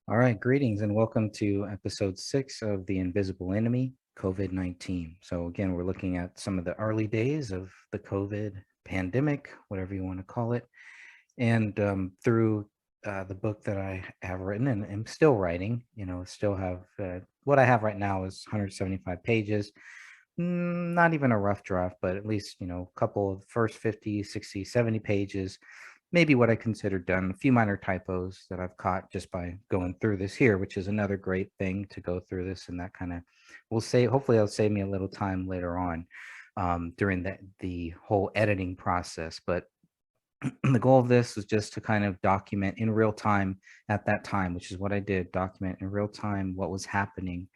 All right, greetings and welcome to episode 6 of The Invisible Enemy, COVID-19. So, again, we're looking at some of the early days of the COVID pandemic, whatever you want to call it. And through the book that I have written and am still writing, still have what I have right now is 175 pages. Not even a rough draft, but at least, a couple of first 50, 60, 70 pages, maybe what I consider done, a few minor typos that I've caught just by going through this here, which is another great thing to go through this, and that kind of will say, hopefully it'll save me a little time later on during the whole editing process. But the goal of this was just to kind of document in real time at that time, which is what I did, document in real time what was happening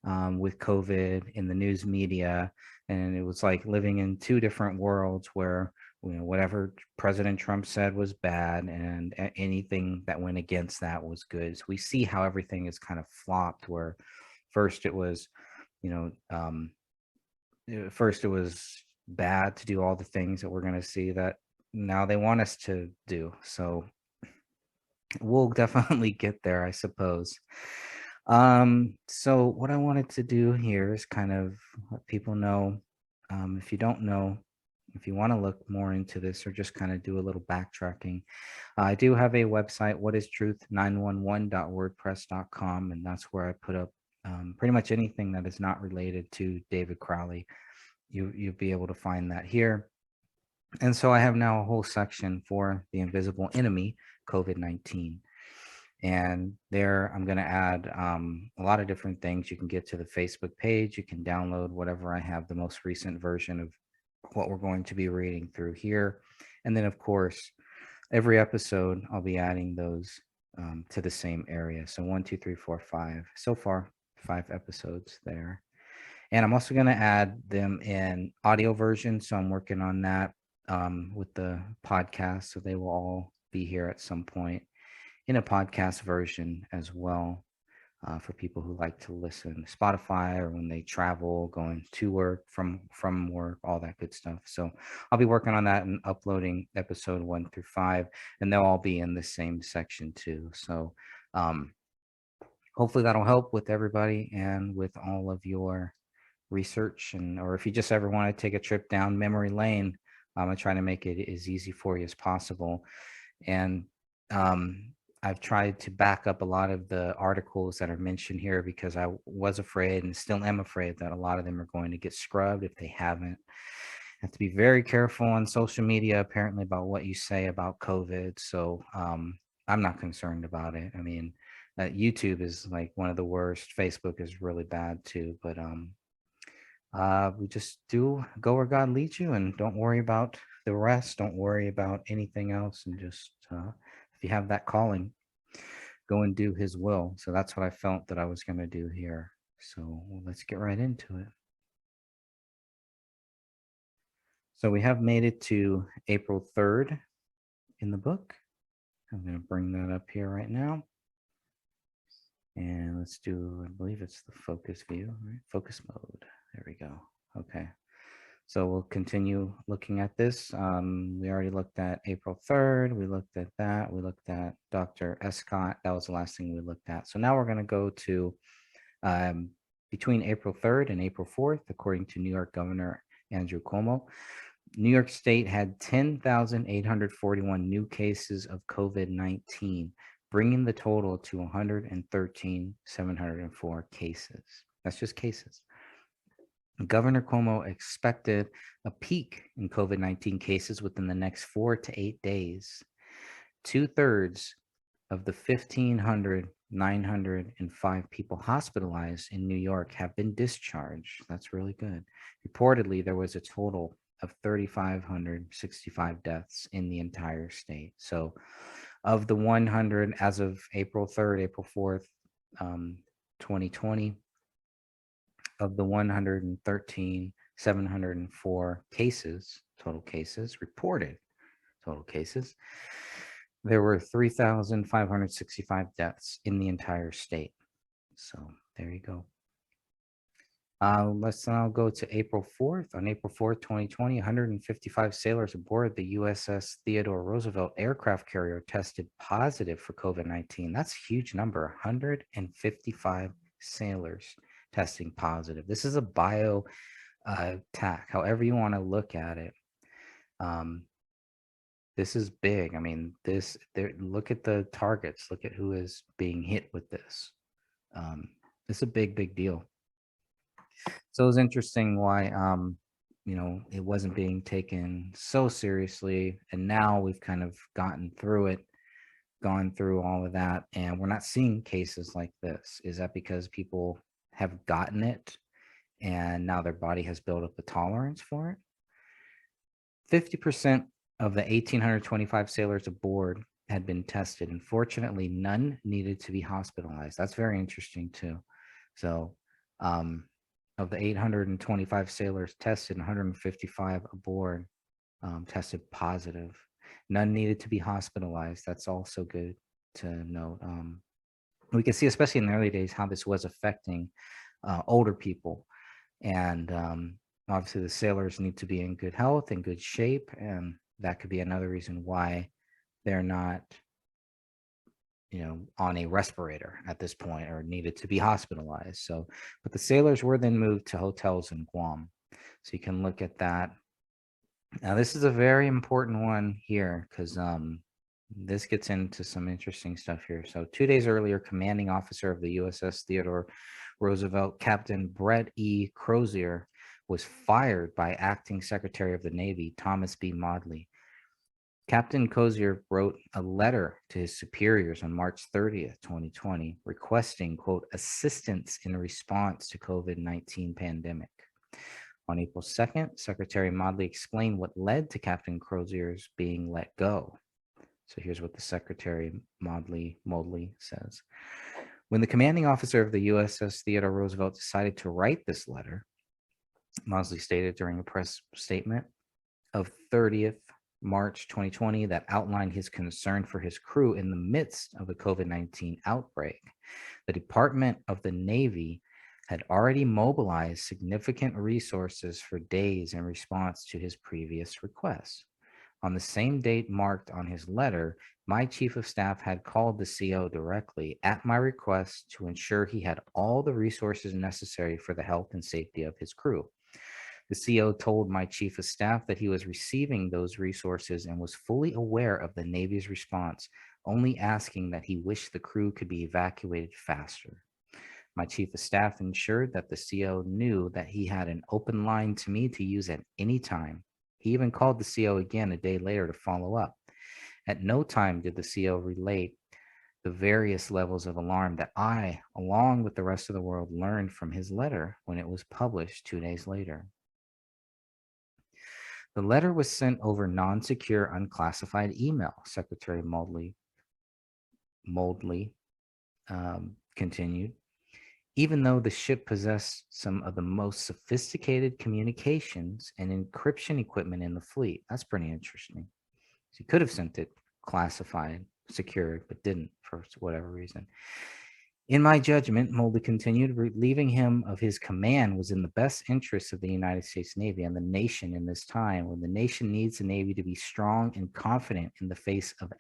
with COVID in the news media. And it was like living in two different worlds where, whatever President Trump said was bad and anything that went against that was good. So we see how everything is kind of flopped, where first it was, you know, um, first it was bad to do all the things that we're going to see that now they want us to do. So we'll definitely get there, I suppose. So what I wanted to do here is kind of let people know, if you don't know, if you want to look more into this or just kind of do a little backtracking, I do have a website, whatistruth911.wordpress.com, and that's where I put up pretty much anything that is not related to David Crowley. You'll be able to find that here. And so I have now a whole section for the invisible enemy, COVID-19. And there I'm going to add a lot of different things. You can get to the Facebook page. You can download whatever I have, the most recent version of what we're going to be reading through here. And then, of course, every episode, I'll be adding those to the same area. So 1, 2, 3, 4, 5. So far, 5 episodes there. And I'm also going to add them in audio version. So I'm working on that with the podcast. So they will all be here at some point in a podcast version as well, for people who like to listen to Spotify or when they travel, going to work, from work, all that good stuff. So I'll be working on that and uploading episode 1 through 5, and they'll all be in the same section too. So um, hopefully that'll help with everybody and with all of your research, and or if you just ever want to take a trip down memory lane, I try to make it as easy for you as possible. And I've tried to back up a lot of the articles that are mentioned here because I was afraid and still am afraid that a lot of them are going to get scrubbed if they haven't. Have to be very careful on social media, apparently, about what you say about COVID. So I'm not concerned about it. I mean, YouTube is like one of the worst. Facebook is really bad too. But we just do go where God leads you, and don't worry about the rest. Don't worry about anything else, and just if you have that calling, go and do His will. So that's what I felt that I was going to do here. So let's get right into it. So we have made it to April 3rd in the book. I'm going to bring that up here right now. And let's do, I believe it's the focus view, right? Focus mode. There we go. Okay. So we'll continue looking at this. We already looked at April 3rd. We looked at that. We looked at Dr. Escott. That was the last thing we looked at. So now we're going to go to um, between April 3rd and April 4th, according to New York Governor Andrew Cuomo. New York State had 10,841 new cases of COVID-19, bringing the total to 113,704 cases. That's just cases. Governor Cuomo expected a peak in COVID-19 cases within the next 4 to 8 days. 2/3 of the 1,505 people hospitalized in New York have been discharged. That's really good. Reportedly, there was a total of 3,565 deaths in the entire state. So, of the 100, as of April 3rd, April 4th, 2020, of the 113,704 cases, total cases, reported total cases, there were 3,565 deaths in the entire state. So there you go. Let's now go to April 4th. On April 4th, 2020, 155 sailors aboard the USS Theodore Roosevelt aircraft carrier tested positive for COVID-19. That's a huge number, 155 sailors testing positive. This is a bio attack, however you want to look at it. This is big. I mean, look at the targets, look at who is being hit with this. It's a big deal. So it was interesting why it wasn't being taken so seriously, and now we've kind of gotten through it, gone through all of that, and we're not seeing cases like this. Is that because people have gotten it and now their body has built up a tolerance for it? 50% of the 1,825 sailors aboard had been tested, and fortunately none needed to be hospitalized. That's very interesting too. So of the 825 sailors tested, 155 aboard tested positive. None needed to be hospitalized. That's also good to note. We can see, especially in the early days, how this was affecting older people. And obviously the sailors need to be in good health and good shape. And that could be another reason why they're not on a respirator at this point or needed to be hospitalized. So, but the sailors were then moved to hotels in Guam. So you can look at that. Now, this is a very important one here because this gets into some interesting stuff here. So 2 days earlier, commanding officer of the USS Theodore Roosevelt, Captain Brett E. Crozier, was fired by acting Secretary of the Navy, Thomas B. Maudley. Captain Crozier wrote a letter to his superiors on March 30th, 2020, requesting, quote, assistance in response to COVID-19 pandemic. On April 2nd, Secretary Maudley explained what led to Captain Crozier's being let go. So here's what the Secretary Maudley says. When the commanding officer of the USS Theodore Roosevelt decided to write this letter, Maudley stated during a press statement of 30th March 2020 that outlined his concern for his crew in the midst of a COVID-19 outbreak. The Department of the Navy had already mobilized significant resources for days in response to his previous requests. On the same date marked on his letter, my chief of staff had called the CO directly at my request to ensure he had all the resources necessary for the health and safety of his crew. The CO told my chief of staff that he was receiving those resources and was fully aware of the Navy's response, only asking that he wished the crew could be evacuated faster. My chief of staff ensured that the CO knew that he had an open line to me to use at any time. He even called the CO again a day later to follow up. At no time did the CO relate the various levels of alarm that I, along with the rest of the world, learned from his letter when it was published 2 days later. The letter was sent over non-secure, unclassified email, Secretary Maudley continued. Even though the ship possessed some of the most sophisticated communications and encryption equipment in the fleet. That's pretty interesting. So he could have sent it classified, secured, but didn't for whatever reason. In my judgment, Maudley continued, relieving him of his command was in the best interests of the United States Navy and the nation in this time when the nation needs the Navy to be strong and confident in the face of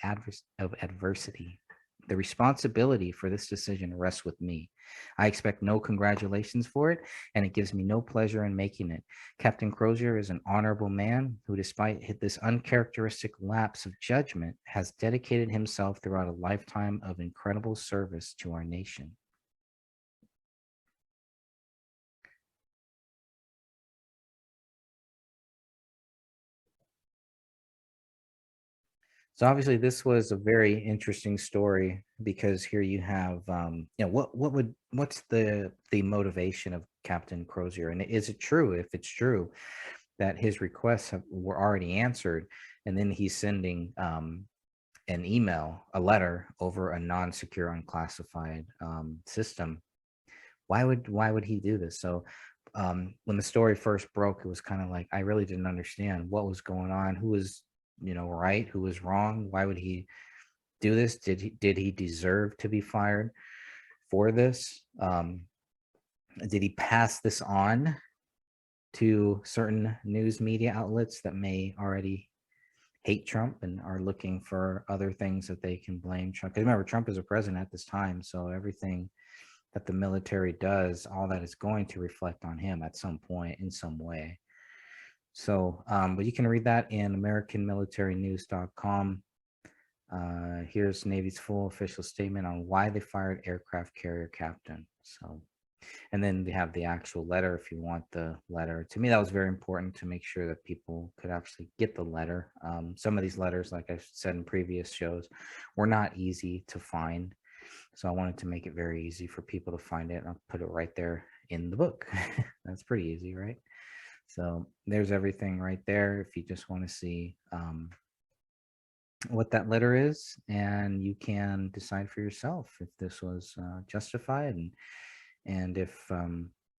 adversity. The responsibility for this decision rests with me. I expect no congratulations for it, and it gives me no pleasure in making it. Captain Crozier is an honorable man who, despite this uncharacteristic lapse of judgment, has dedicated himself throughout a lifetime of incredible service to our nation. So obviously this was a very interesting story because here you have, what's the motivation of Captain Crozier? And is it true, if it's true, that his requests were already answered and then he's sending an email, a letter over a non-secure, unclassified system? Why would he do this? So when the story first broke, it was kind of like, I really didn't understand what was going on, who was right, who was wrong, why would he do this? Did he deserve to be fired for this? Did he pass this on to certain news media outlets that may already hate Trump and are looking for other things that they can blame Trump? Because remember, Trump is a president at this time, so everything that the military does, all that is going to reflect on him at some point in some way. So, but you can read that in AmericanMilitaryNews.com. Here's Navy's full official statement on why they fired aircraft carrier captain. So, and then they have the actual letter if you want the letter. To me, that was very important to make sure that people could actually get the letter. Some of these letters, like I said in previous shows, were not easy to find. So I wanted to make it very easy for people to find it. I'll put it right there in the book. That's pretty easy, right? So there's everything right there if you just want to see what that letter is, and you can decide for yourself if this was justified, and if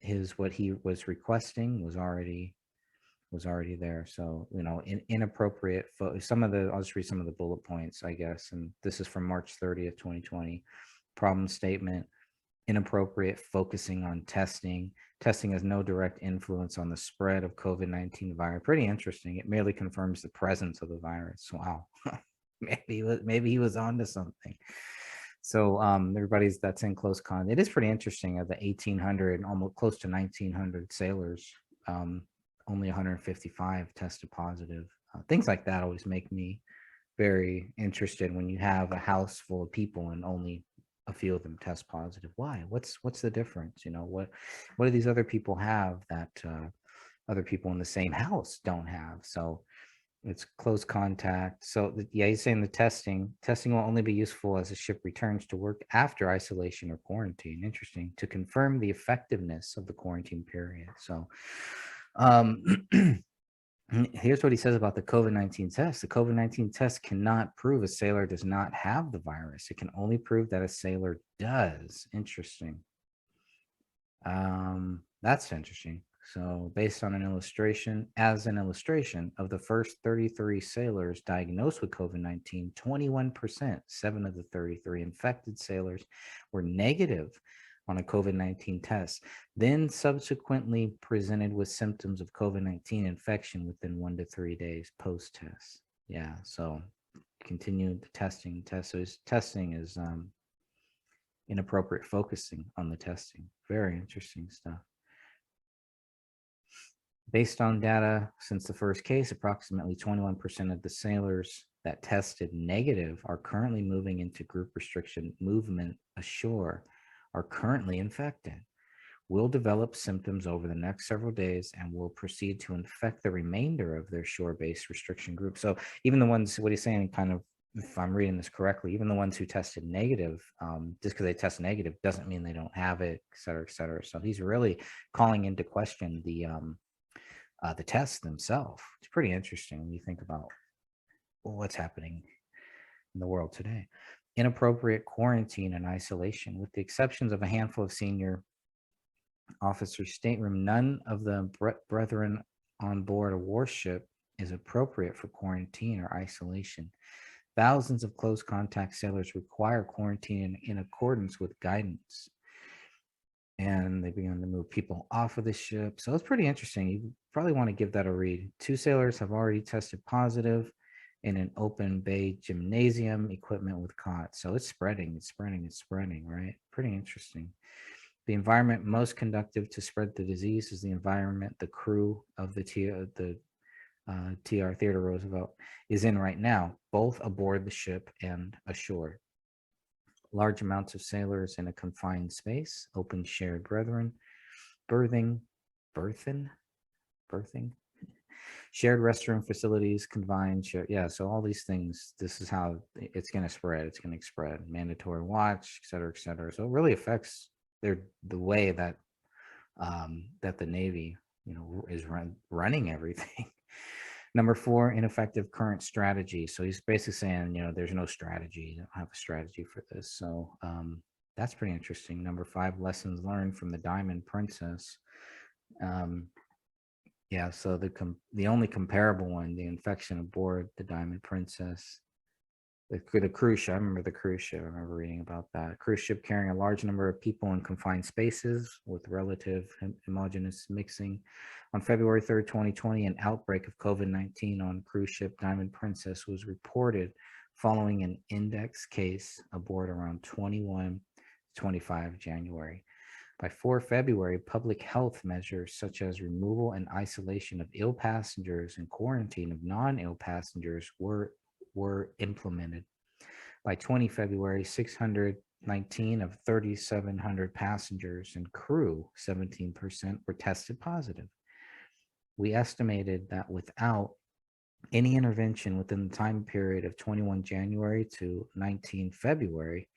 his what he was requesting was already there. So, inappropriate some of the, I'll just read some of the bullet points, I guess. And this is from March 30th, 2020. Problem statement: inappropriate focusing on testing. Testing has no direct influence on the spread of COVID-19 virus. Pretty interesting. It merely confirms the presence of the virus. Wow. maybe he was onto something. So everybody's that's in close contact. It is pretty interesting. Of the 1,800, almost close to 1,900 sailors, only 155 tested positive. Things like that always make me very interested when you have a house full of people and only a few of them test positive. Why? What's the difference? What do these other people have that other people in the same house don't have? So it's close contact. So yeah, he's saying the testing will only be useful as the ship returns to work after isolation or quarantine. Interesting, to confirm the effectiveness of the quarantine period. So um here's what he says about the COVID-19 test. The COVID-19 test cannot prove a sailor does not have the virus. It can only prove that a sailor does. Interesting. That's interesting. So based on an illustration of the first 33 sailors diagnosed with COVID-19, 21%, 7 of the 33 infected sailors were negative on a COVID-19 test, then subsequently presented with symptoms of COVID-19 infection within 1 to 3 days post-test. Yeah, so continued the testing. So his testing is inappropriate focusing on the testing. Very interesting stuff. Based on data since the first case, approximately 21% of the sailors that tested negative are currently moving into group restriction movement ashore, are currently infected, will develop symptoms over the next several days, and will proceed to infect the remainder of their shore-based restriction group. So even the ones, what he's saying, kind of, if I'm reading this correctly, even the ones who tested negative, just because they test negative doesn't mean they don't have it, et cetera, et cetera. So he's really calling into question the tests themselves. It's pretty interesting when you think about what's happening in the world today. Inappropriate quarantine and isolation. With the exceptions of a handful of senior officers' stateroom, none of the brethren on board a warship is appropriate for quarantine or isolation. Thousands of close contact sailors require quarantine in accordance with guidance. And they began to move people off of the ship. So it's pretty interesting. You probably want to give that a read. 2 sailors have already tested positive in an open bay gymnasium equipment with cots. So it's spreading, right? Pretty interesting. The environment most conducive to spread the disease is the environment the crew of the TR Theodore Roosevelt is in right now, both aboard the ship and ashore. Large amounts of sailors in a confined space, open shared brethren, berthing, shared restroom facilities, confined, yeah, so all these things, this is how it's going to spread. It's going to spread. Mandatory watch, et cetera, et cetera. So it really affects the way that that the Navy, is running everything. Number 4, ineffective current strategy. So he's basically saying, there's no strategy. You don't have a strategy for this. So that's pretty interesting. Number 5, lessons learned from the Diamond Princess. Yeah, so the only comparable one, the infection aboard the Diamond Princess, The cruise ship. I remember the cruise ship. I remember reading about that. A cruise ship carrying a large number of people in confined spaces with relative homogeneous mixing. On February 3rd, 2020, an outbreak of COVID-19 on cruise ship Diamond Princess was reported following an index case aboard around 25 January. By 4 February, public health measures such as removal and isolation of ill passengers and quarantine of non-ill passengers were implemented. By 20 February, 619 of 3,700 passengers and crew, 17%, were tested positive. We estimated that without any intervention within the time period of 21 January to 19 February,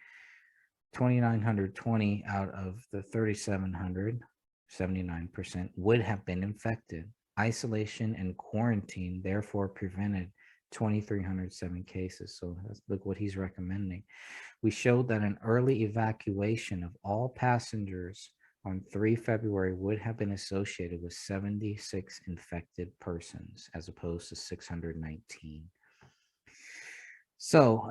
2,920 out of the 3,700, 79%, would have been infected. Isolation and quarantine therefore prevented 2,307 cases. So look what he's recommending. We showed that an early evacuation of all passengers on 3 February would have been associated with 76 infected persons as opposed to 619. So,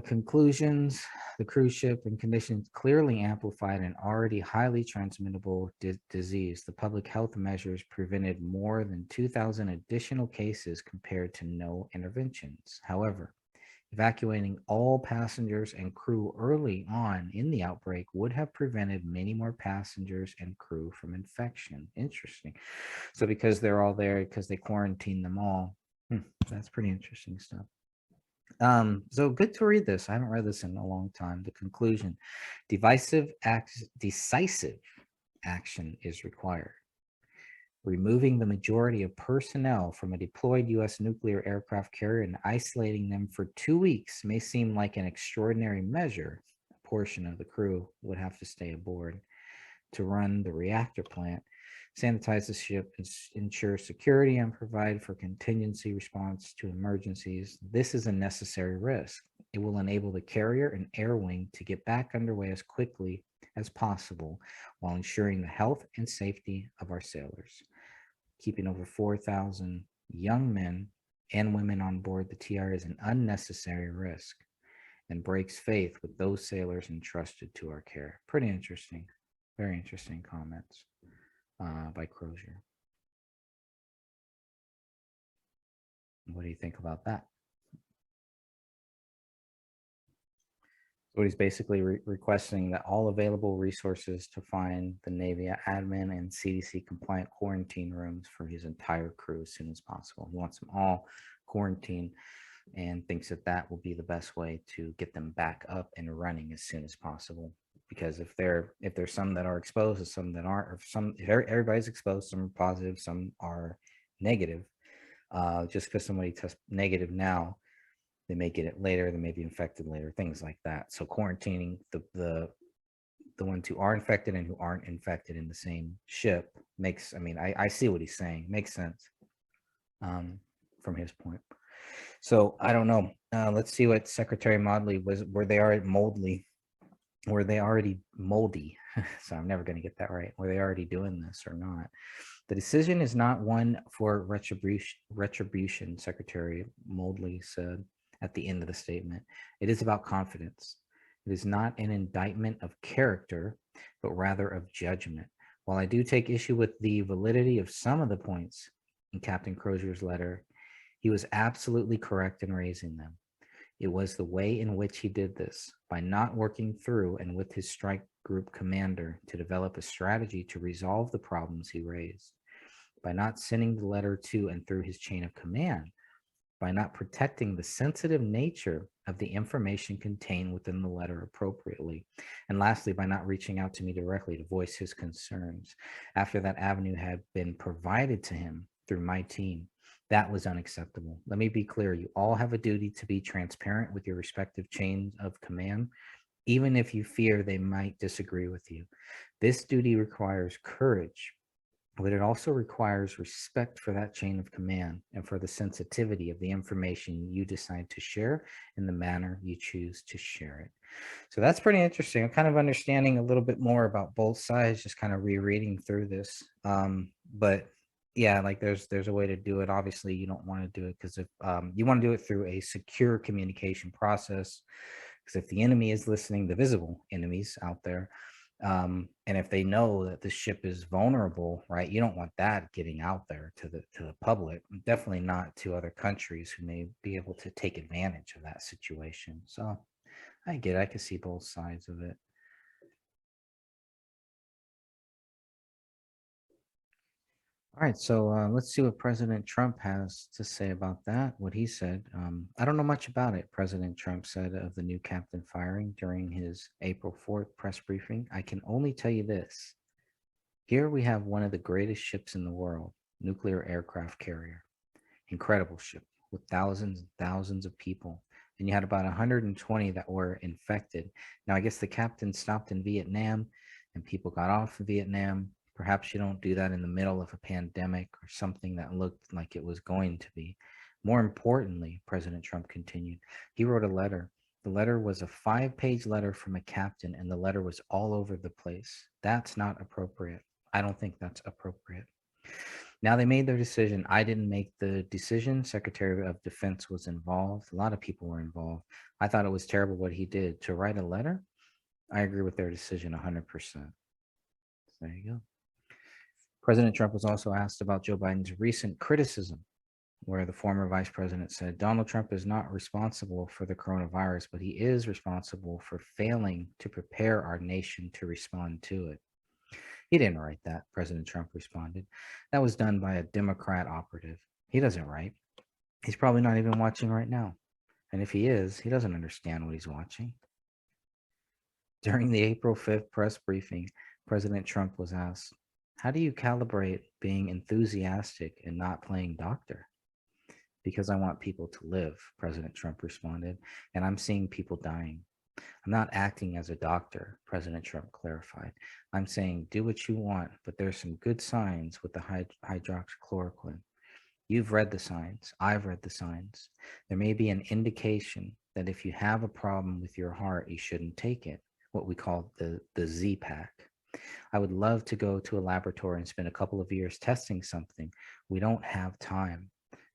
conclusions, the cruise ship and conditions clearly amplified an already highly transmittable disease. The public health measures prevented more than 2,000 additional cases compared to no interventions. However, evacuating all passengers and crew early on in the outbreak would have prevented many more passengers and crew from infection. Interesting. So because they're all there, because they quarantined them all, that's pretty interesting stuff. So good to read this. I haven't read this in a long time. The conclusion: decisive action is required. Removing the majority of personnel from a deployed U.S. nuclear aircraft carrier and isolating them for 2 weeks may seem like an extraordinary measure. A portion of the crew would have to stay aboard to run the reactor plant, sanitize the ship, ensure security, and provide for contingency response to emergencies. This is a necessary risk. It will enable the carrier and air wing to get back underway as quickly as possible while ensuring the health and safety of our sailors. Keeping over 4,000 young men and women on board the TR is an unnecessary risk and breaks faith with those sailors entrusted to our care. Pretty interesting. Very interesting comments by Crozier. What do you think about that? What he's basically requesting that all available resources to find the Navy admin and CDC compliant quarantine rooms for his entire crew as soon as possible. He wants them all quarantined and thinks that that will be the best way to get them back up and running as soon as possible. Because if there's some that are exposed and some that aren't, or if everybody's exposed, some are positive, some are negative. Just because somebody tests negative now, they may get it later, they may be infected later, things like that. So quarantining the ones who are infected and who aren't infected in the same ship makes, I mean, I see what he's saying, makes sense from his point. So I don't know. Let's see what Secretary Modly was, were they already moldy? So I'm never going to get that right. Were they already doing this or not? The decision is not one for retribution, Secretary Moldly said at the end of the statement. It is about confidence. It is not an indictment of character, but rather of judgment. While I do take issue with the validity of some of the points in Captain Crozier's letter, he was absolutely correct in raising them. It was the way in which he did this, by not working through and with his strike group commander to develop a strategy to resolve the problems he raised, by not sending the letter to and through his chain of command, by not protecting the sensitive nature of the information contained within the letter appropriately, and lastly, by not reaching out to me directly to voice his concerns after that avenue had been provided to him through my team. That was unacceptable. Let me be clear. You all have a duty to be transparent with your respective chains of command, even if you fear they might disagree with you. This duty requires courage, but it also requires respect for that chain of command and for the sensitivity of the information you decide to share in the manner you choose to share it. So that's pretty interesting. I'm kind of understanding a little bit more about both sides, just kind of rereading through this. But Yeah, like there's a way to do it. Obviously, you don't want to do it because if you want to do it through a secure communication process, because if the enemy is listening, the visible enemies out there, and if they know that the ship is vulnerable, right, you don't want that getting out there to the public. Definitely not to other countries who may be able to take advantage of that situation. So I get it. I can see both sides of it. All right, so let's see what President Trump has to say about that. What he said. I don't know much about it. President Trump said of the new captain firing during his April 4th press briefing. I can only tell you this. Here we have one of the greatest ships in the world, nuclear aircraft carrier. Incredible ship with thousands and thousands of people. And you had about 120 that were infected. Now, I guess the captain stopped in Vietnam and people got off in Vietnam. Perhaps you don't do that in the middle of a pandemic or something that looked like it was going to be. More importantly, President Trump continued, he wrote a letter. The letter was a 5-page letter from a captain, and the letter was all over the place. That's not appropriate. I don't think that's appropriate. Now they made their decision. I didn't make the decision. Secretary of Defense was involved. A lot of people were involved. I thought it was terrible what he did to write a letter. I agree with their decision 100%. So there you go. President Trump was also asked about Joe Biden's recent criticism, where the former vice president said Donald Trump is not responsible for the coronavirus, but he is responsible for failing to prepare our nation to respond to it. He didn't write that, President Trump responded. That was done by a Democrat operative. He doesn't write. He's probably not even watching right now. And if he is, he doesn't understand what he's watching. During the April 5th press briefing, President Trump was asked, how do you calibrate being enthusiastic and not playing doctor? Because I want people to live, President Trump responded, and I'm seeing people dying. I'm not acting as a doctor, President Trump clarified. I'm saying do what you want, but there's some good signs with the hydroxychloroquine. You've read the signs. I've read the signs. There may be an indication that if you have a problem with your heart, you shouldn't take it, what we call the Z-Pack. I would love to go to a laboratory and spend a couple of years testing something. We don't have time.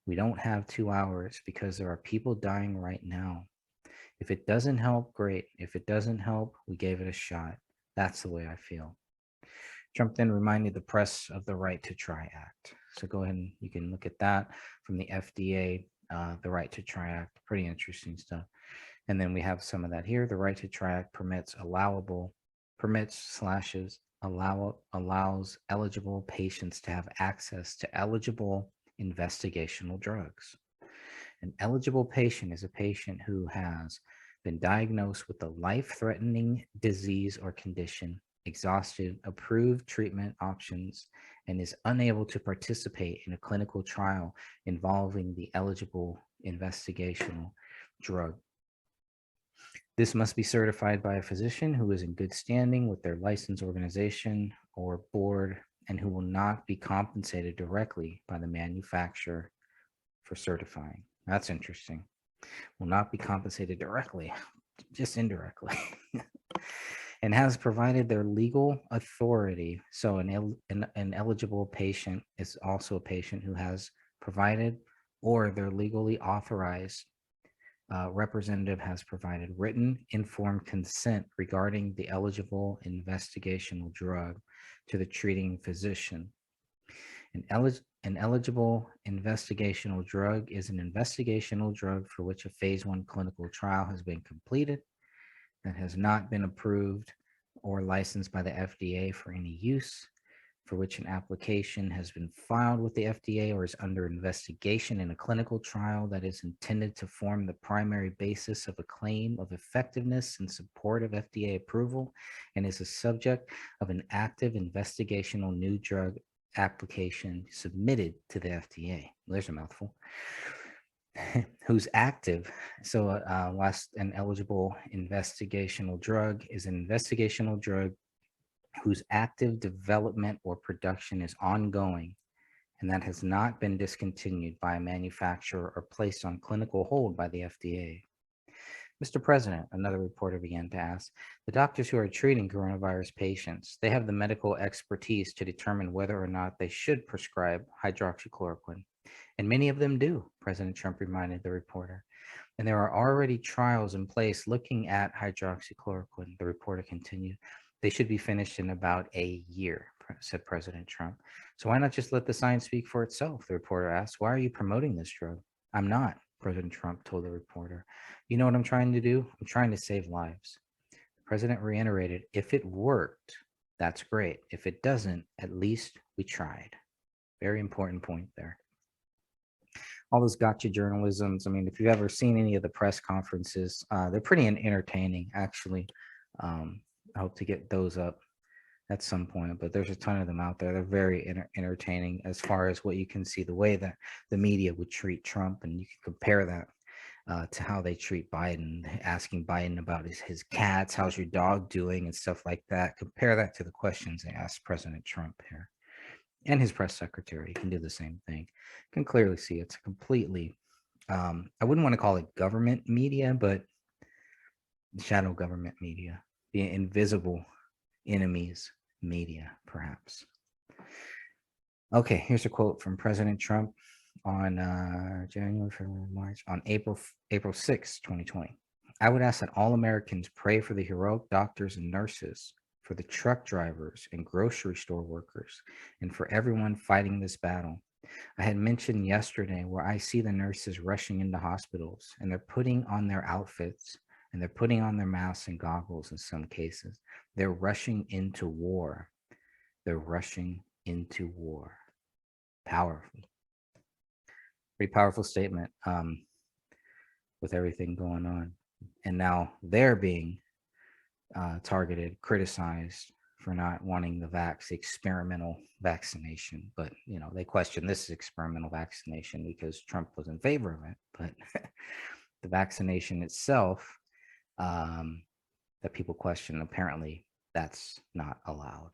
We don't have 2 hours because there are people dying right now. If it doesn't help, great. If it doesn't help, we gave it a shot. That's the way I feel. Trump then reminded the press of the Right to Try Act. So go ahead and you can look at that from the FDA, the Right to Try Act. Pretty interesting stuff. And then we have some of that here. The Right to Try Act allows eligible patients to have access to eligible investigational drugs. An eligible patient is a patient who has been diagnosed with a life-threatening disease or condition, exhausted approved treatment options, and is unable to participate in a clinical trial involving the eligible investigational drug. This must be certified by a physician who is in good standing with their licensed organization or board and who will not be compensated directly by the manufacturer for certifying. That's interesting. Will not be compensated directly, just indirectly. And has provided their legal authority. So an eligible patient is also a patient who has provided or their legally authorized representative has provided written informed consent regarding the eligible investigational drug to the treating physician. An eligible investigational drug is an investigational drug for which a phase 1 clinical trial has been completed that has not been approved or licensed by the FDA for any use, for which an application has been filed with the FDA or is under investigation in a clinical trial that is intended to form the primary basis of a claim of effectiveness in support of FDA approval and is a subject of an active investigational new drug application submitted to the FDA. There's a mouthful. Who's active. So an eligible investigational drug is an investigational drug whose active development or production is ongoing and that has not been discontinued by a manufacturer or placed on clinical hold by the FDA. Mr. President, another reporter began to ask, the doctors who are treating coronavirus patients, they have the medical expertise to determine whether or not they should prescribe hydroxychloroquine. And many of them do, President Trump reminded the reporter. And there are already trials in place looking at hydroxychloroquine, the reporter continued. They should be finished in about a year, said President Trump. So why not just let the science speak for itself? The reporter asked. Why are you promoting this drug? I'm not, President Trump told the reporter. You know what I'm trying to do? I'm trying to save lives. The president reiterated, if it worked, that's great. If it doesn't, at least we tried. Very important point there. All those gotcha journalisms. I mean, if you've ever seen any of the press conferences, they're pretty entertaining, actually. I hope to get those up at some point, but there's a ton of them out there. They're very entertaining as far as what you can see, the way that the media would treat Trump, and you can compare that to how they treat Biden, asking Biden about his cats, how's your dog doing, and stuff like that. Compare that to the questions they asked President Trump here. And his press secretary can do the same thing. You can clearly see it's completely, I wouldn't want to call it government media, but shadow government media, the invisible enemies media, perhaps. Okay, here's a quote from President Trump on January, February, March, on April 6, 2020. I would ask that all Americans pray for the heroic doctors and nurses, for the truck drivers and grocery store workers, and for everyone fighting this battle. I had mentioned yesterday where I see the nurses rushing into hospitals and they're putting on their outfits and they're putting on their masks and goggles in some cases. They're rushing into war. They're rushing into war. Powerful. Pretty powerful statement with everything going on. And now they're being targeted, criticized for not wanting the experimental vaccination. But, you know, they question this experimental vaccination because Trump was in favor of it. But the vaccination itself that people question, apparently that's not allowed.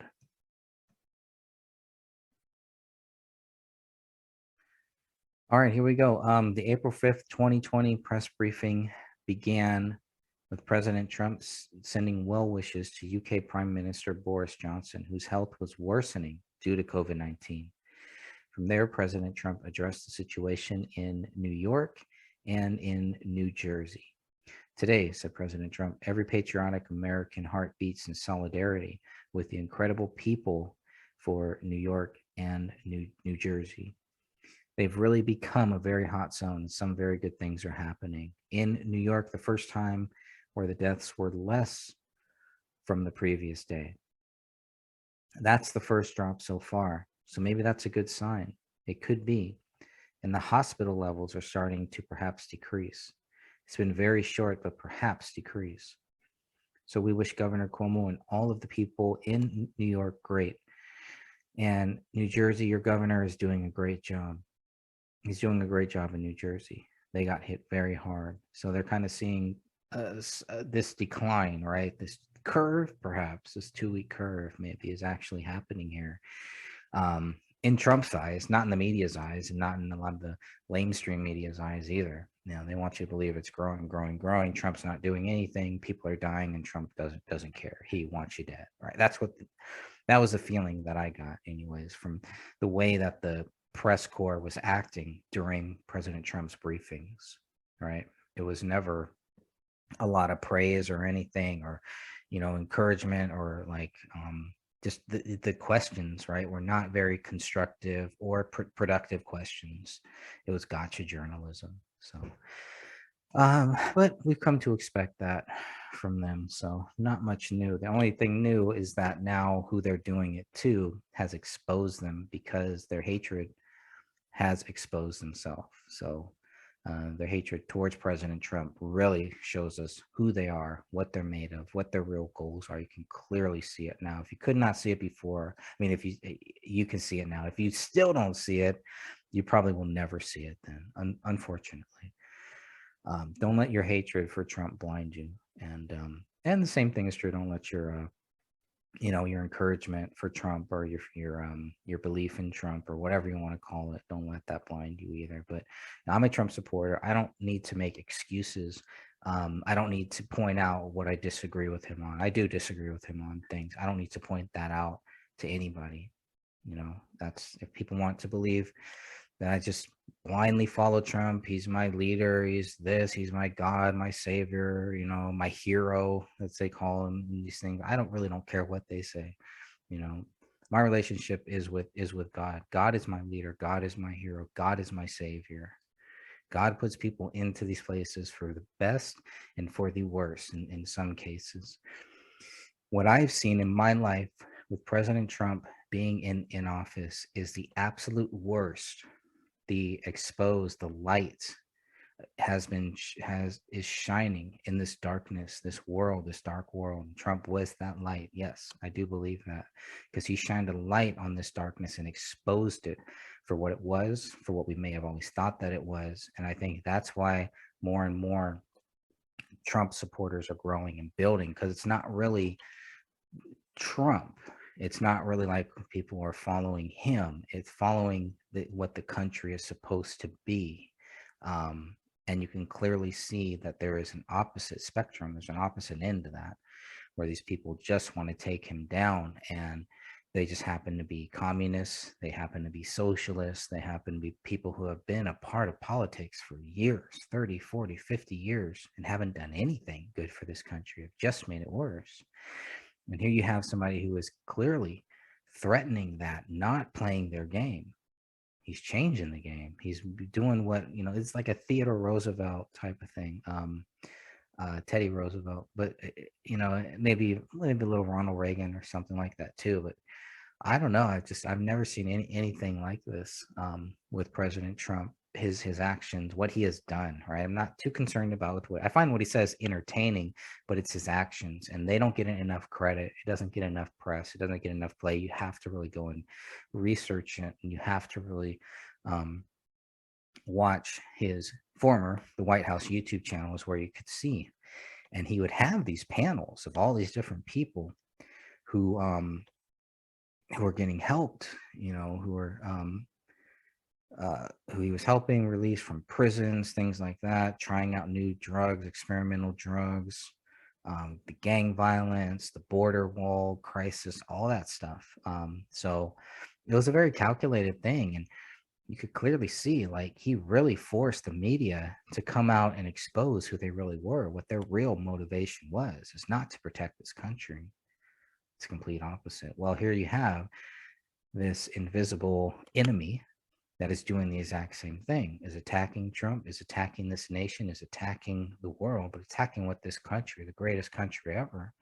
All right, here we go. The April 5th, 2020 press briefing began with President Trump sending well wishes to UK Prime Minister Boris Johnson, whose health was worsening due to COVID-19. From there, President Trump addressed the situation in New York and in New Jersey. Today, said President Trump, every patriotic American heart beats in solidarity with the incredible people for New York and New Jersey. They've really become a very hot zone. Some very good things are happening. In New York, the first time where the deaths were less from the previous day. That's the first drop so far. So maybe that's a good sign. It could be. And the hospital levels are starting to perhaps decrease. It's been very short, but perhaps decrease. So we wish Governor Cuomo and all of the people in New York great. And New Jersey, your governor is doing a great job. He's doing a great job in New Jersey. They got hit very hard. So they're kind of seeing this decline, right? This curve, perhaps, this 2-week curve maybe is actually happening here. In Trump's eyes, not in the media's eyes, and not in a lot of the lamestream media's eyes either. You know, they want you to believe it's growing, growing, growing. Trump's not doing anything. People are dying, and Trump doesn't care. He wants you dead, right? That was the feeling that I got, anyways, from the way that the press corps was acting during President Trump's briefings, right? It was never a lot of praise or anything, or, you know, encouragement, or like just the questions, right, were not very constructive or productive questions. It was gotcha journalism. So but we've come to expect that from them, so not much new. The only thing new is that now who they're doing it to has exposed them, because their hatred has exposed themselves. So their hatred towards President Trump really shows us who they are, what they're made of, what their real goals are. You can clearly see it now. If you could not see it before, I mean, if you can see it now. If you still don't see it, you probably will never see it then, unfortunately. Don't let your hatred for Trump blind you. And the same thing is true. Don't let your your encouragement for Trump, or your belief in Trump, or whatever you want to call it, don't let that blind you either. But I'm a Trump supporter. I don't need to make excuses I don't need to point out what I disagree with him on. I do disagree with him on things. I don't need to point that out to anybody. You know, that's if people want to believe that I just blindly follow Trump. He's my leader. He's this. He's my God, my savior. You know, my hero, as they call him. These things. I don't care what they say. You know, my relationship is with God. God is my leader. God is my hero. God is my savior. God puts people into these places for the best and for the worst in some cases. What I've seen in my life with President Trump being in office is the absolute worst. The exposed, the light is shining in this darkness, this world, this dark world. Trump was that light. Yes, I do believe that, because he shined a light on this darkness and exposed it for what it was, for what we may have always thought that it was. And I think that's why more and more Trump supporters are growing and building, because it's not really Trump. It's not really like people are following him. It's following what the country is supposed to be. And you can clearly see that there is an opposite spectrum. There's an opposite end to that, where these people just want to take him down, and they just happen to be communists. They happen to be socialists. They happen to be people who have been a part of politics for years, 30, 40, 50 years, and haven't done anything good for this country. Have just made it worse. And here you have somebody who is clearly threatening that, not playing their game. He's changing the game. He's doing what, it's like a Theodore Roosevelt type of thing. Teddy Roosevelt, but maybe a little Ronald Reagan or something like that too. But I don't know. I've never seen anything like this with President Trump. His actions, what he has done. Right. I'm not too concerned about what I find what he says entertaining, but it's his actions, and they don't get enough credit. It doesn't get enough press. It doesn't get enough play. You have to really go and research it, and you have to really watch the White House YouTube channel is where you could see, and he would have these panels of all these different people who are getting helped, who he was helping release from prisons, things like that, trying out new drugs, experimental drugs, the gang violence, the border wall crisis, all that stuff. So it was a very calculated thing. And you could clearly see, like, he really forced the media to come out and expose who they really were, what their real motivation was. Is not to protect this country. It's complete opposite. Well, here you have this invisible enemy that is doing the exact same thing, is attacking Trump, is attacking this nation, is attacking the world, but attacking what this country, the greatest country ever,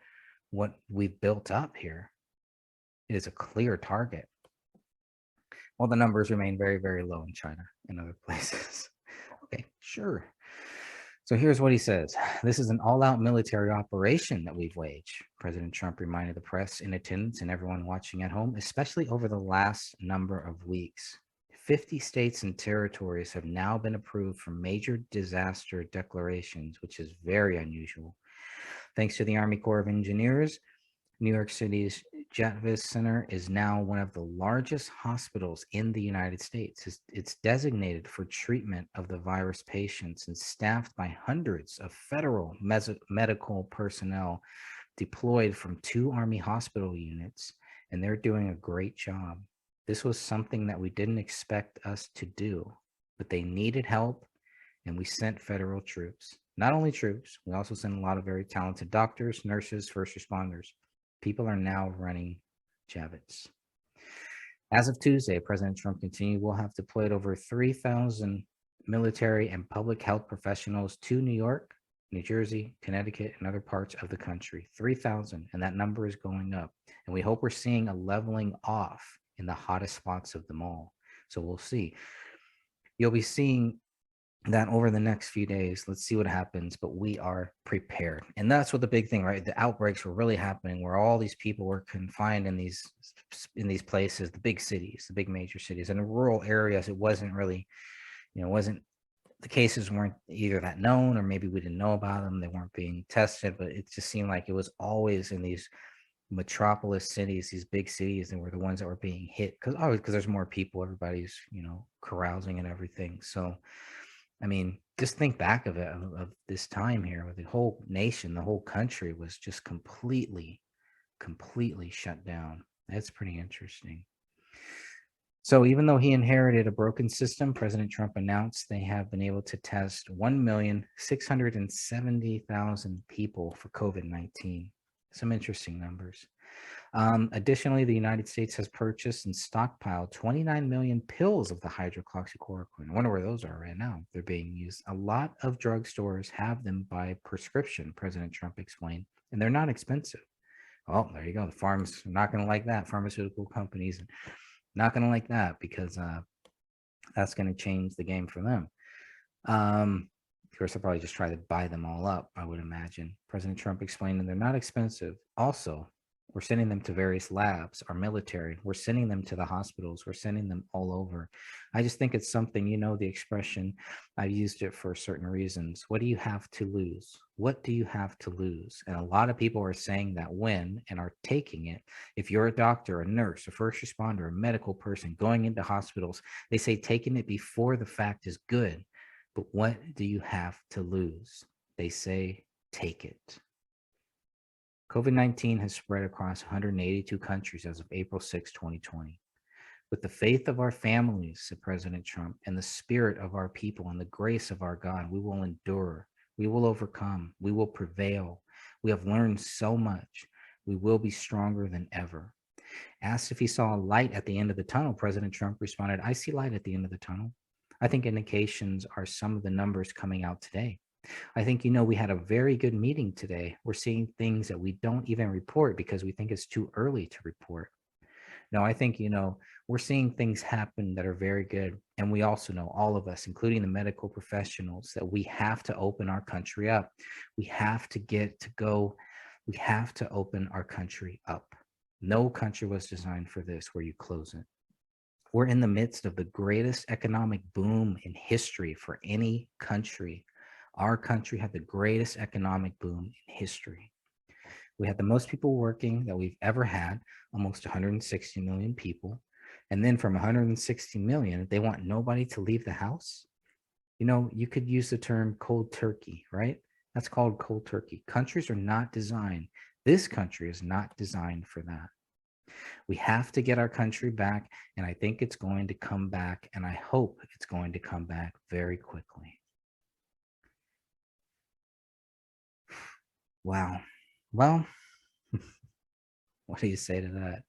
what we've built up here. It is a clear target. Well, the numbers remain very, very low in China and other places. Okay, sure. So here's what he says. This is an all-out military operation that we've waged. President Trump reminded the press in attendance and everyone watching at home, especially over the last number of weeks. 50 states and territories have now been approved for major disaster declarations, which is very unusual. Thanks to the Army Corps of Engineers, New York City's Javits Center is now one of the largest hospitals in the United States. It's designated for treatment of the virus patients and staffed by hundreds of federal medical personnel deployed from 2 Army hospital units, and they're doing a great job. This was something that we didn't expect us to do, but they needed help, and we sent federal troops. Not only troops, we also sent a lot of very talented doctors, nurses, first responders. People are now running Javits. As of Tuesday, President Trump continued, we'll have deployed over 3,000 military and public health professionals to New York, New Jersey, Connecticut, and other parts of the country. 3,000, and that number is going up. And we hope we're seeing a leveling off in the hottest spots of them all. So we'll see. You'll be seeing that over the next few days. Let's see what happens, but we are prepared. And that's what the big thing, right? The outbreaks were really happening where all these people were confined in these places, the big cities, the big major cities. And in rural areas, it wasn't really, the cases weren't either that known, or maybe we didn't know about them. They weren't being tested, but it just seemed like it was always in these metropolis cities, these big cities, and were the ones that were being hit because there's more people, everybody's carousing and everything. So I mean, just think back of it, of this time here where the whole nation, the whole country was just completely shut down. That's pretty interesting. So even though he inherited a broken system, President Trump announced they have been able to test 1,670,000 people for COVID-19. Some interesting numbers. Additionally, the United States has purchased and stockpiled 29 million pills of the hydroxychloroquine. I wonder where those are right now. They're being used. A lot of drugstores have them by prescription, President Trump explained, and they're not expensive. Oh, there you go. The farms are not going to like that. Pharmaceutical companies not going to like that because that's going to change the game for them. Of course, they'll probably just try to buy them all up, I would imagine. President Trump explained that they're not expensive. Also, we're sending them to various labs, our military. We're sending them to the hospitals. We're sending them all over. I just think it's something, the expression, I've used it for certain reasons. What do you have to lose? What do you have to lose? And a lot of people are saying that when and are taking it. If you're a doctor, a nurse, a first responder, a medical person going into hospitals, they say taking it before the fact is good. But what do you have to lose? They say, take it. COVID-19 has spread across 182 countries as of April 6, 2020. With the faith of our families, said President Trump, and the spirit of our people and the grace of our God, we will endure. We will overcome. We will prevail. We have learned so much. We will be stronger than ever. Asked if he saw a light at the end of the tunnel, President Trump responded, I see light at the end of the tunnel. I think indications are some of the numbers coming out today. I think, we had a very good meeting today. We're seeing things that we don't even report because we think it's too early to report. No, I think, we're seeing things happen that are very good. And we also know, all of us, including the medical professionals, that we have to open our country up. We have to we have to open our country up. No country was designed for this, where you close it. We're in the midst of the greatest economic boom in history for any country. Our country had the greatest economic boom in history. We had the most people working that we've ever had, almost 160 million people. And then from 160 million, they want nobody to leave the house. You could use the term cold turkey, right? That's called cold turkey. Countries are not designed. This country is not designed for that. We have to get our country back, and I think it's going to come back, and I hope it's going to come back very quickly. Wow. Well, what do you say to that?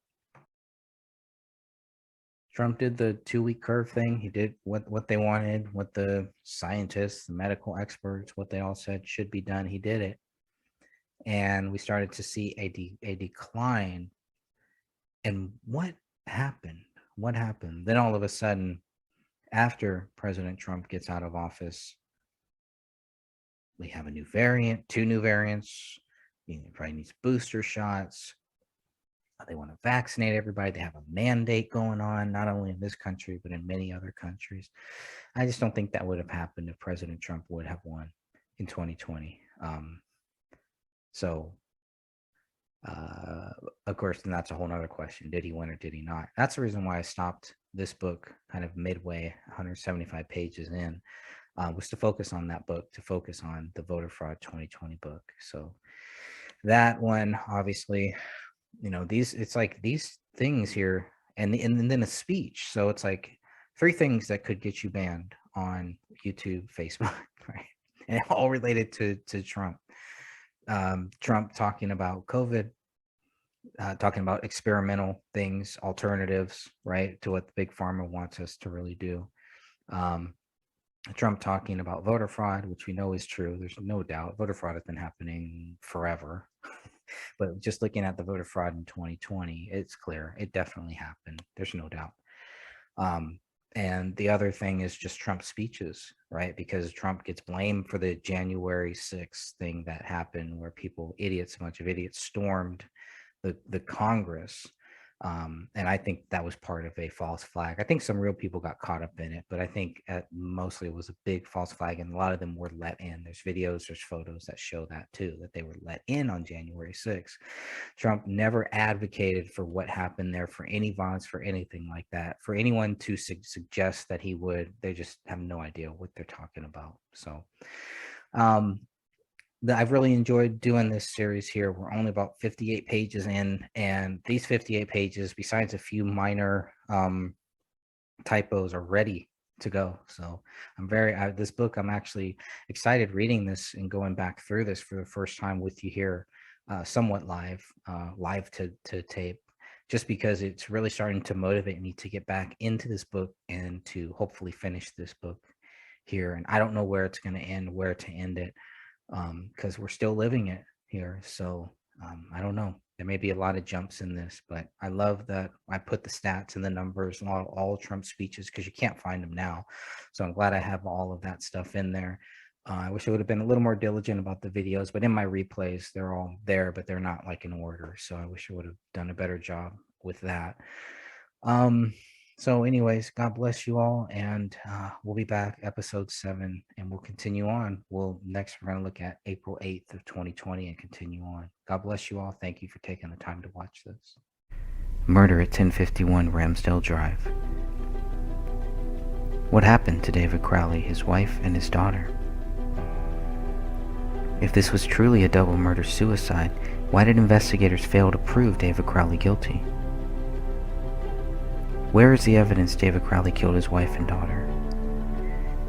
Trump did the 2-week curve thing. He did what they wanted, what the scientists, the medical experts, what they all said should be done. He did it. And we started to see a decline. And what happened? What happened? Then all of a sudden, after President Trump gets out of office, we have a new variant, 2 new variants. Probably needs booster shots. They want to vaccinate everybody. They have a mandate going on, not only in this country, but in many other countries. I just don't think that would have happened if President Trump would have won in 2020. Of course, then that's a whole nother question. Did he win or did he not? That's the reason why I stopped this book kind of midway, 175 pages in, was to focus on that book, to focus on the Voter Fraud 2020 book. So that one, obviously, it's like these things here, and then a speech. So it's like 3 things that could get you banned on YouTube, Facebook, right? And all related to Trump. Trump talking about COVID, talking about experimental things, alternatives, right, to what the big pharma wants us to really do. Trump talking about voter fraud, which we know is true. There's no doubt voter fraud has been happening forever. But just looking at the voter fraud in 2020, it's clear it definitely happened. There's no doubt. And the other thing is just Trump's speeches, right? Because Trump gets blamed for the January 6th thing that happened where a bunch of idiots stormed the Congress. And I think that was part of a false flag. I think some real people got caught up in it, but I think mostly it was a big false flag, and a lot of them were let in. There's videos, there's photos that show that too, that they were let in on January 6th. Trump never advocated for what happened there, for any violence, for anything like that. For anyone to suggest that he would, they just have no idea what they're talking about. So, I've really enjoyed doing this series here. We're only about 58 pages in, and these 58 pages, besides a few minor typos, are ready to go. So I'm this book, I'm actually excited reading this and going back through this for the first time with you here, somewhat live to tape, just because it's really starting to motivate me to get back into this book and to hopefully finish this book here. And I don't know where it's going to end, where to end it, because we're still living it here. So I don't know. There may be a lot of jumps in this, but I love that I put the stats and the numbers and all Trump's speeches, because you can't find them now. So I'm glad I have all of that stuff in there. I wish I would have been a little more diligent about the videos, but in my replays, they're all there, but they're not like in order. So I wish I would have done a better job with that. So anyways, God bless you all, and we'll be back episode 7, and we'll continue on. Next we're going to look at April 8th of 2020 and continue on. God bless you all. Thank you for taking the time to watch this. Murder at 1051 Ramsdale Drive. What happened to David Crowley, his wife, and his daughter? If this was truly a double murder-suicide, why did investigators fail to prove David Crowley guilty? Where is the evidence David Crowley killed his wife and daughter?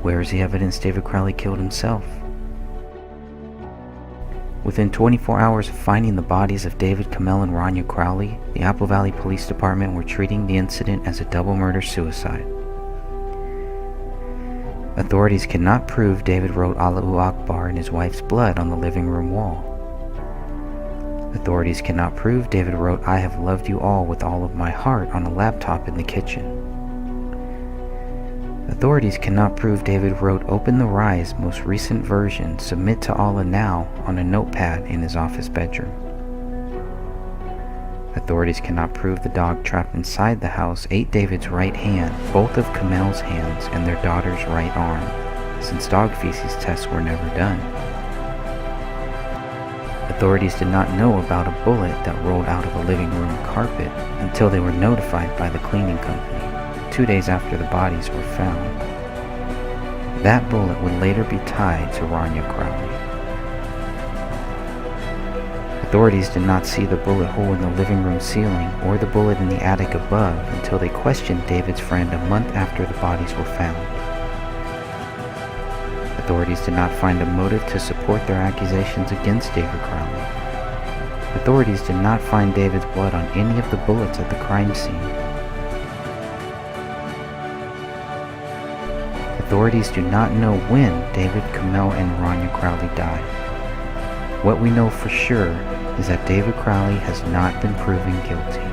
Where is the evidence David Crowley killed himself? Within 24 hours of finding the bodies of David Kamel and Rania Crowley, the Apple Valley Police Department were treating the incident as a double murder-suicide. Authorities cannot prove David wrote Allahu Akbar in his wife's blood on the living room wall. Authorities cannot prove David wrote I have loved you all with all of my heart on a laptop in the kitchen. Authorities cannot prove David wrote Open the Rise most recent version, submit to Allah now on a notepad in his office bedroom. Authorities cannot prove the dog trapped inside the house ate David's right hand, both of Kamel's hands, and their daughter's right arm, since dog feces tests were never done. Authorities did not know about a bullet that rolled out of a living room carpet until they were notified by the cleaning company 2 days after the bodies were found. That bullet would later be tied to Rania Crowley. Authorities did not see the bullet hole in the living room ceiling or the bullet in the attic above until they questioned David's friend a month after the bodies were found. Authorities did not find a motive to support their accusations against David Crowley. Authorities did not find David's blood on any of the bullets at the crime scene. Authorities do not know when David Kamel and Rania Crowley died. What we know for sure is that David Crowley has not been proven guilty.